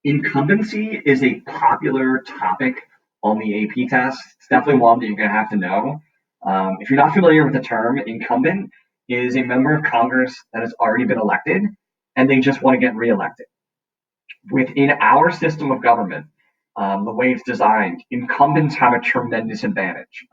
Incumbency is a popular topic on the AP test. It's definitely one that you're going to have to know. If you're not familiar with the term, incumbent is a member of Congress that has already been elected and they just want to get reelected. Within our system of government, the way it's designed, incumbents have a tremendous advantage.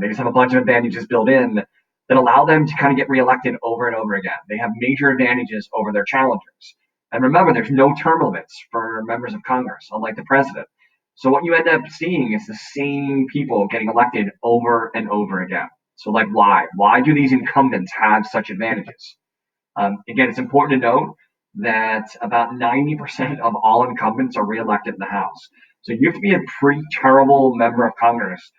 They just have a bunch of advantages built in that allow them to kind of get reelected over and over again. They have major advantages over their challengers. And remember, there's no term limits for members of Congress, unlike the president. So what you end up seeing is the same people getting elected over and over again. So like why? Why do these incumbents have such advantages? Again, it's important to note that about 90% of all incumbents are reelected in the House. So you have to be a pretty terrible member of Congress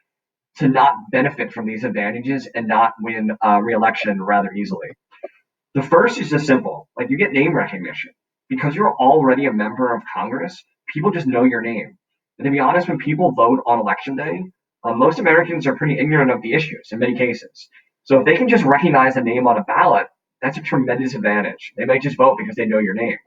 to not benefit from these advantages and not win reelection rather easily. The first is just simple. Like you get name recognition. Because you're already a member of Congress, people just know your name. And to be honest, when people vote on election day, most Americans are pretty ignorant of the issues in many cases. So if they can just recognize a name on a ballot, that's a tremendous advantage. They might just vote because they know your name.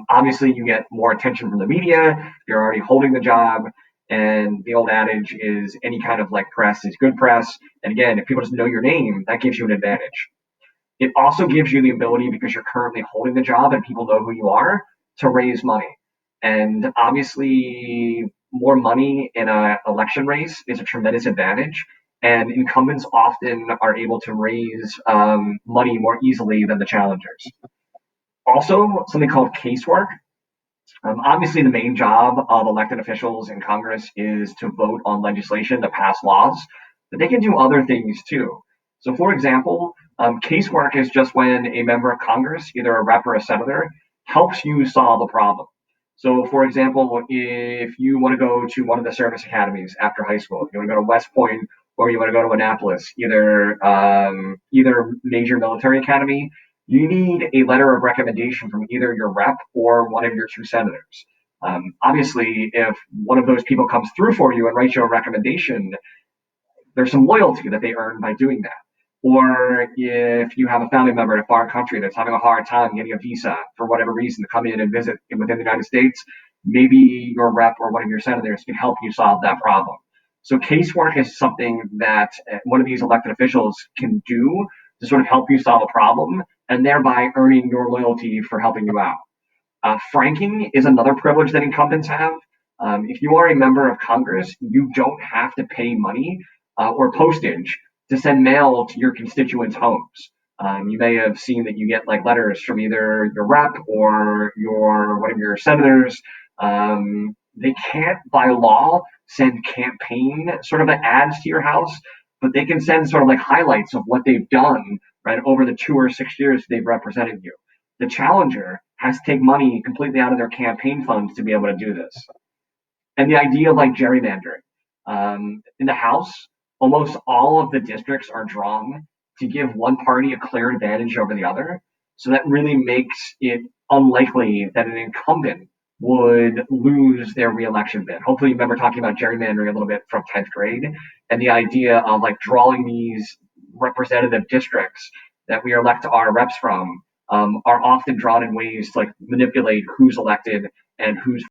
Obviously, you get more attention from the media. You're already holding the job. And the old adage is any kind of like press is good press. And again, if people just know your name, that gives you an advantage. It also gives you the ability, because you're currently holding the job and people know who you are, to raise money. And obviously, more money in an election race is a tremendous advantage. And incumbents often are able to raise money more easily than the challengers. Also, something called casework. Obviously, the main job of elected officials in Congress is to vote on legislation to pass laws, but they can do other things too. So, for example, casework is just when a member of Congress, either a rep or a senator, helps you solve a problem. So, for example, if you want to go to one of the service academies after high school, you want to go to West Point or you want to go to Annapolis, either major military academy, you need a letter of recommendation from either your rep or one of your two senators. Obviously, if one of those people comes through for you and writes you a recommendation, there's some loyalty that they earn by doing that. Or if you have a family member in a foreign country that's having a hard time getting a visa for whatever reason to come in and visit within the United States, maybe your rep or one of your senators can help you solve that problem. So casework is something that one of these elected officials can do to sort of help you solve a problem and thereby earning your loyalty for helping you out. Franking is another privilege that incumbents have. If you are a member of Congress, you don't have to pay money or postage to send mail to your constituents' homes. You may have seen that you get like letters from either your rep or one of your senators. They can't, by law, send campaign sort of ads to your house, but they can send sort of like highlights of what they've done right over the 2 or 6 years they've represented you. The challenger has to take money completely out of their campaign funds to be able to do this. And the idea of like gerrymandering. In the House, almost all of the districts are drawn to give one party a clear advantage over the other. So that really makes it unlikely that an incumbent would lose their reelection bid. Hopefully you remember talking about gerrymandering a little bit from 10th grade and the idea of like drawing these representative districts that we elect our reps from are often drawn in ways to like manipulate who's elected and who's